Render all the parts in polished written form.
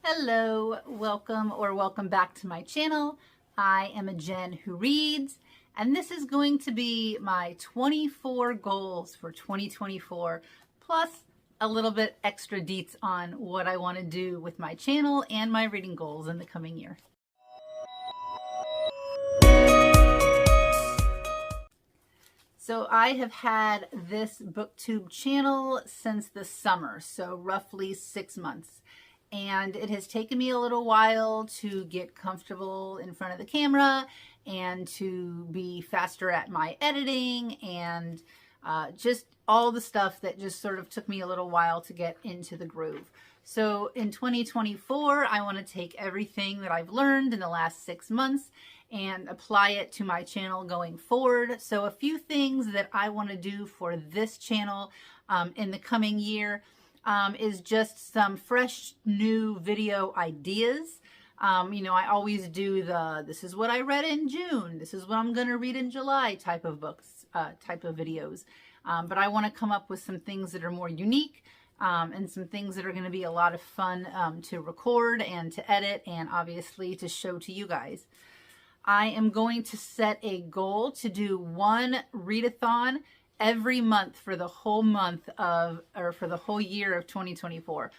Hello, welcome back to my channel. I am a Jen who reads, and this is going to be my 24 goals for 2024, plus a little bit extra deets on what I want to do with my channel and my reading goals in the coming year. So I have had this BOOKTUBE channel since the summer, so roughly 6 months. And it has taken me a little while to get comfortable in front of the camera and to be faster at my editing and just all the stuff that just sort of took me a little while to get into the groove. So in 2024, I want to take everything that I've learned in the last 6 months and apply it to my channel going forward. So a few things that I want to do for this channel in the coming year is just some fresh new video ideas. You know, I always do this is what I read in June, this is what I'm going to read in July type of books, type of videos. But I want to come up with some things that are more unique and some things that are going to be a lot of fun to record and to edit and obviously to show to you guys. I am going to set a goal to do one readathon every month for the whole month of, or for the whole year of 2024.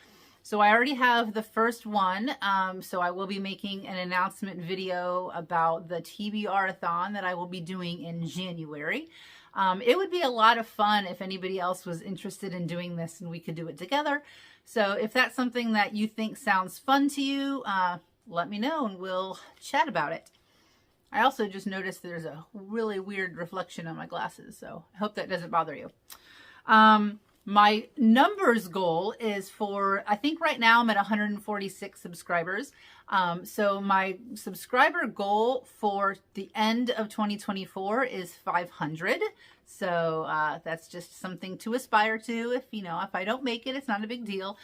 So I already have the first one. So I will be making an announcement video about the TBR-a-thon that I will be doing in January. It would be a lot of fun if anybody else was interested in doing this and we could do it together. So if that's something that you think sounds fun to you, let me know and we'll chat about it. I also just noticed there's a really weird reflection on my glasses, so I hope that doesn't bother you. My numbers goal is for, I think right now I'm at 146 subscribers. So my subscriber goal for the end of 2024 is 500. So that's just something to aspire to. If I don't make it, it's not a big deal.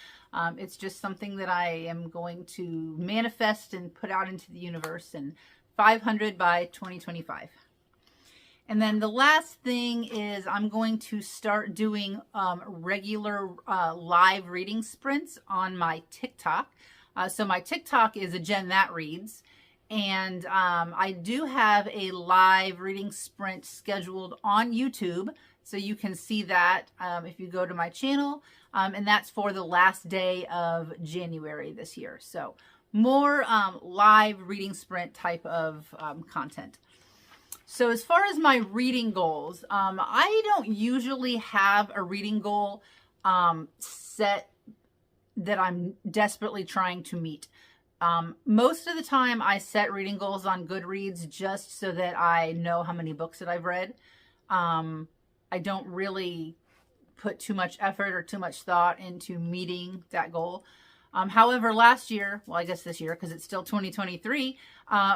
It's just something that I am going to manifest and put out into the universe, and 500 by 2025. And then the last thing is I'm going to start doing regular live reading sprints on my TikTok. So my TikTok is a Jen.who.reads, and I do have a live reading sprint scheduled on YouTube. So you can see that if you go to my channel, and that's for the last day of January this year. So more live reading sprint type of content. So as far as my reading goals, I don't usually have a reading goal set that I'm desperately trying to meet. Most of the time I set reading goals on GOODREADS just so that I know how many books that I've read. I don't really put too much effort or too much thought into meeting that goal. However, last year, well, I guess this year, because it's still 2023,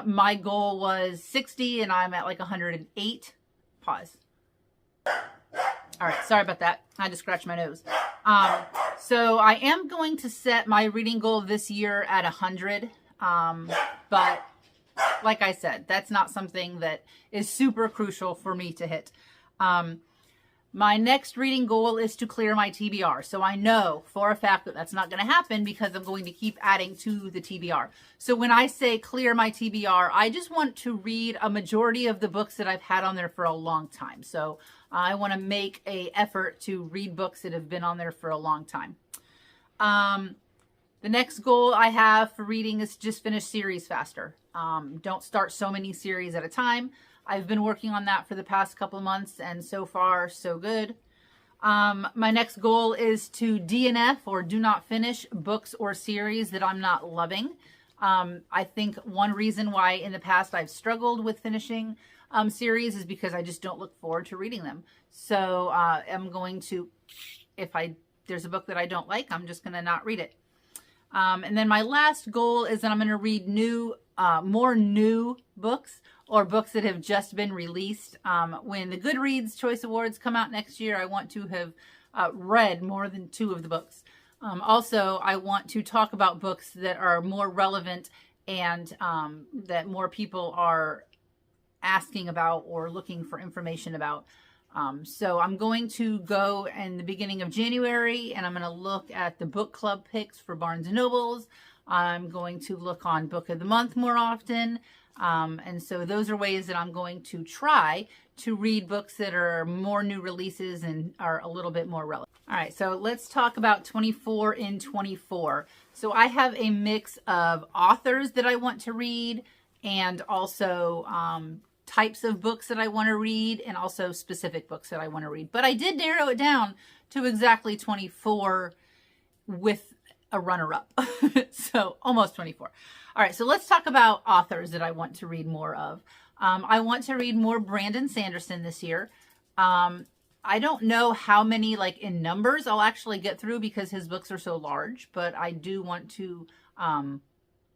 my goal was 60 and I'm at like 108. Pause. All right, sorry about that. I had to scratch my nose. So I am going to set my reading goal this year at 100. But like I said, that's not something that is super crucial for me to hit. My next reading goal is to clear my TBR. So I know for a fact that that's not going to happen because I'm going to keep adding to the TBR. So when I say clear my TBR, I just want to read a majority of the books that I've had on there for a long time. So I want to make an effort to read books that have been on there for a long time. The next goal I have for reading is just finish series faster. Don't start so many series at a time. I've been working on that for the past couple months, and so far, so good. My next goal is to DNF, or do not finish, books or series that I'm not loving. I think one reason why in the past I've struggled with finishing series is because I just don't look forward to reading them. So I'm going to, if there's a book that I don't like, I'm just going to not read it. And then my last goal is that I'm going to read more new books or books that have just been released. When the GOODREADS Choice Awards come out next year, I want to have read more than 2 of the books. Also, I want to talk about books that are more relevant and that more people are asking about or looking for information about. So I'm going to go in the beginning of January and I'm going to look at the book club picks for Barnes & Nobles. I'm going to look on Book of the Month more often. And so those are ways that I'm going to try to read books that are more new releases and are a little bit more relevant. All right, so let's talk about 24 in 24. So I have a mix of authors that I want to read and also types of books that I want to read and also specific books that I want to read. But I did narrow it down to exactly 24 with a runner-up. So almost 24. All right, so let's talk about authors that I want to read more of. I want to read more Brandon Sanderson this year. I don't know how many, like in numbers, I'll actually get through because his books are so large, but I do want to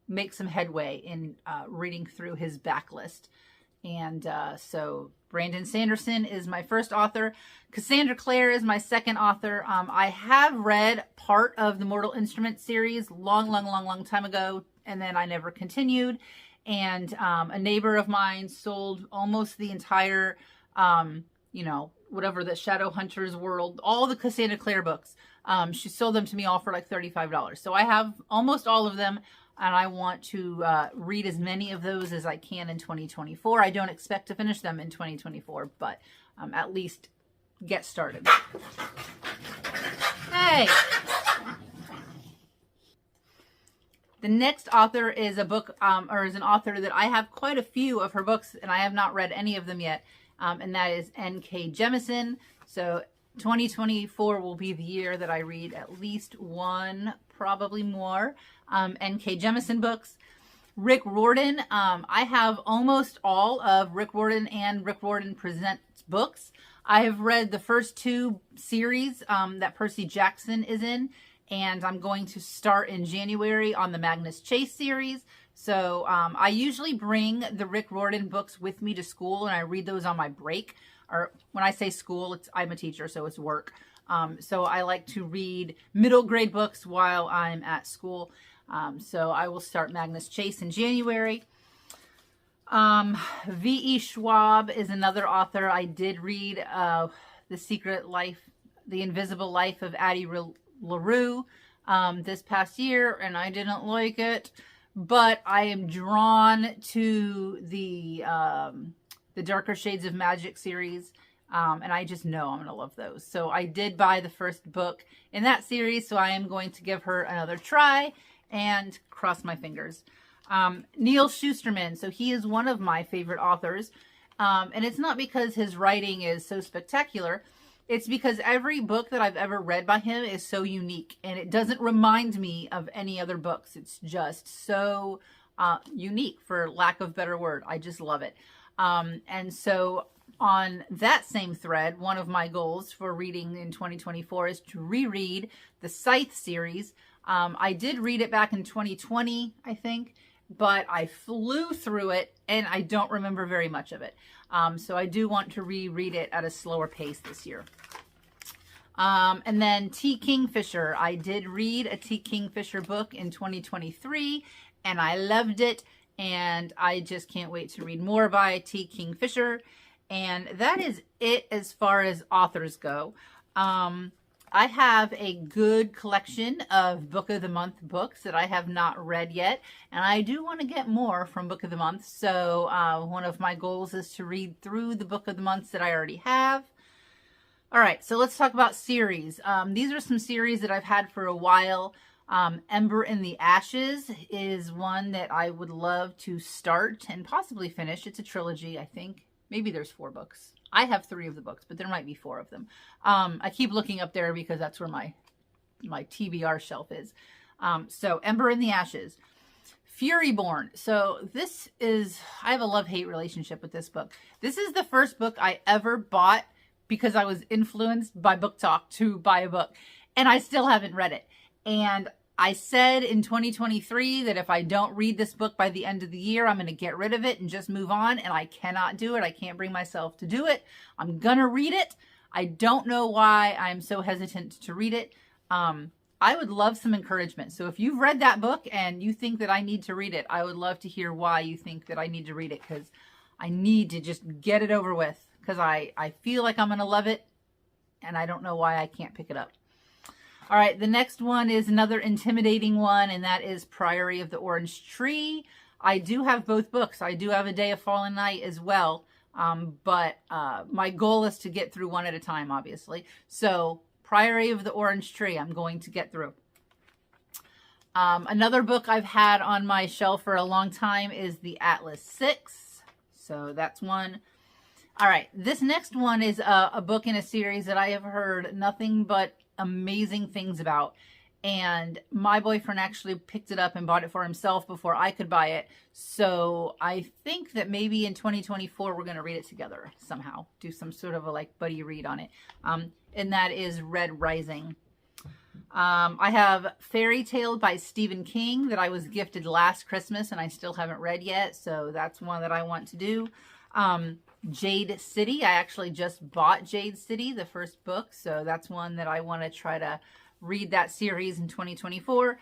make some headway in reading through his backlist. And so Brandon Sanderson is my first author. Cassandra Clare is my second author. I have read part of the Mortal Instruments series long time ago, and then I never continued. And a neighbor of mine sold almost the entire, you know, whatever, the Shadowhunters World, all the Cassandra Clare books. She sold them to me all for like $35. So I have almost all of them. And I want to read as many of those as I can in 2024. I don't expect to finish them in 2024, but at least get started. Hey! The next author is a book, or is an author that I have quite a few of her books, and I have not read any of them yet, and that is N.K. Jemisin. So 2024 will be the year that I read at least one, probably more, N.K. Jemisin books. Rick Riordan. I have almost all of Rick Riordan and Rick Riordan Presents books. I have read the first two series that Percy Jackson is in, and I'm going to start in January on the Magnus Chase series. So I usually bring the Rick Riordan books with me to school, and I read those on my break. Or when I say school, I'm a teacher, so it's work. So I like to read middle grade books while I'm at school. So I will start Magnus Chase in January. V.E. Schwab is another author. I did read The Secret Life, The Invisible Life of Addie LaRue this past year, and I didn't like it. But I am drawn to the Darker Shades of Magic series. And I just know I'm going to love those. So I did buy the first book in that series, so I am going to give her another try and cross my fingers. Neal Shusterman. So he is one of my favorite authors. And it's not because his writing is so spectacular. It's because every book that I've ever read by him is so unique. And it doesn't remind me of any other books. It's just so unique, for lack of a better word. I just love it. And so on that same thread, one of my goals for reading in 2024 is to reread the Scythe series. I did read it back in 2020, I think, but I flew through it and I don't remember very much of it. So I do want to reread it at a slower pace this year. And then T. Kingfisher. I did read a T. Kingfisher book in 2023 and I loved it. And I just can't wait to read more by T. Kingfisher. And that is it as far as authors go. I have a good collection of Book of the Month books that I have not read yet. And I do want to get more from Book of the Month. So one of my goals is to read through the Book of the Months that I already have. All right, so let's talk about series. These are some series that I've had for a while. Ember in the Ashes is one that I would love to start and possibly finish. It's a trilogy, I think. Maybe there's 4 books. I have 3 of the books, but there might be 4 of them. I keep looking up there because that's where my TBR shelf is. So Ember in the Ashes. Furyborn. So this is, I have a love-hate relationship with this book. This is the first book I ever bought because I was influenced by BOOKTOK to buy a book. And I still haven't read it. And I said in 2023 that if I don't read this book by the end of the year, I'm going to get rid of it and just move on. And I cannot do it. I can't bring myself to do it. I'm going to read it. I don't know why I'm so hesitant to read it. I would love some encouragement. So if you've read that book and you think that I need to read it, I would love to hear why you think that I need to read it, because I need to just get it over with, because I feel like I'm going to love it and I don't know why I can't pick it up. All right, the next one is another intimidating one, and that is Priory of the Orange Tree. I do have both books. I do have A Day of Fallen Night as well, but my goal is to get through one at a time, obviously. So Priory of the Orange Tree, I'm going to get through. Another book I've had on my shelf for a long time is the Atlas 6. So that's one. All right, this next one is a book in a series that I have heard nothing but amazing things about. And my boyfriend actually picked it up and bought it for himself before I could buy it. So I think that maybe in 2024, we're going to read it together somehow. Do some sort of a like buddy read on it. And that is Red Rising. I have Fairy Tale by Stephen King that I was gifted last Christmas and I still haven't read yet. So that's one that I want to do. Jade City. I actually just bought Jade City, the first book. So that's one that I want to try to read that series in 2024.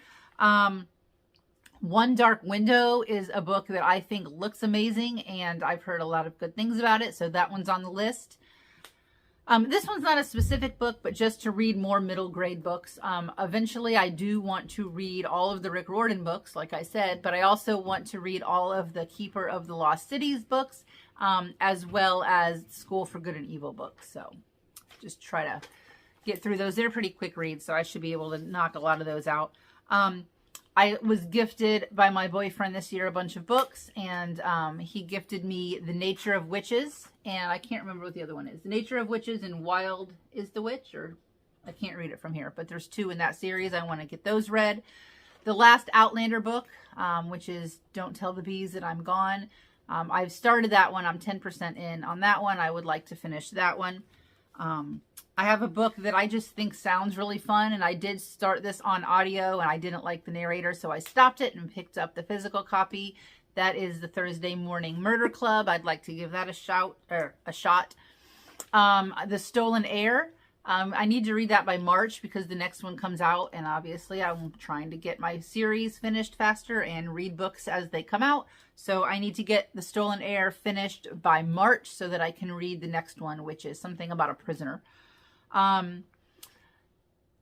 One Dark Window is a book that I think looks amazing and I've heard a lot of good things about it. So that one's on the list. This one's not a specific book, but just to read more middle grade books. Eventually, I do want to read all of the Rick Riordan books, like I said, but I also want to read all of the Keeper of the Lost Cities books, as well as School for Good and Evil books. So just try to get through those. They're pretty quick reads, so I should be able to knock a lot of those out. I was gifted by my boyfriend this year a bunch of books, and he gifted me The Nature of Witches, and I can't remember what the other one is. The Nature of Witches and Wild is the Witch, or I can't read it from here, but there's two in that series. I want to get those read. The last Outlander book, which is Don't Tell the Bees That I'm Gone. I've started that one. I'm 10% in on that one. I would like to finish that one. I have a book that I just think sounds really fun, and I did start this on audio, and I didn't like the narrator, so I stopped it and picked up the physical copy. That is The Thursday Morning Murder Club. I'd like to give that a shot. The Stolen Heir. I need to read that by March because the next one comes out, and obviously I'm trying to get my series finished faster and read books as they come out. So I need to get The Stolen Heir finished by March so that I can read the next one, which is something about a prisoner. A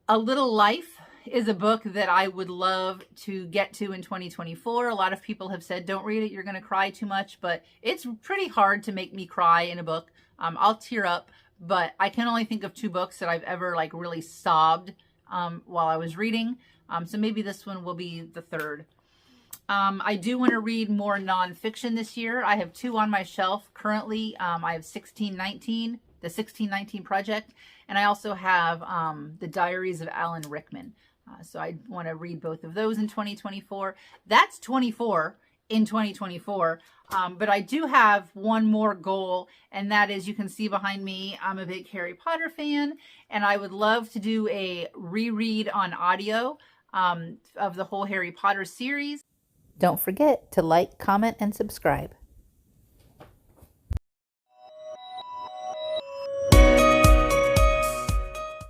Little Life is a book that I would love to get to in 2024. A lot of people have said, don't read it, you're going to cry too much, but it's pretty hard to make me cry in a book. I'll tear up, but I can only think of two books that I've ever like really sobbed while I was reading. So maybe this one will be the third. I do want to read more nonfiction this year. I have two on my shelf currently. I have 1619, the 1619 Project, and I also have the Diaries of Alan Rickman. So I want to read both of those in 2024. That's 24 in 2024. But I do have one more goal, and that is, you can see behind me, I'm a big Harry Potter fan, and I would love to do a reread on audio of the whole Harry Potter series. Don't forget to like, comment, and subscribe.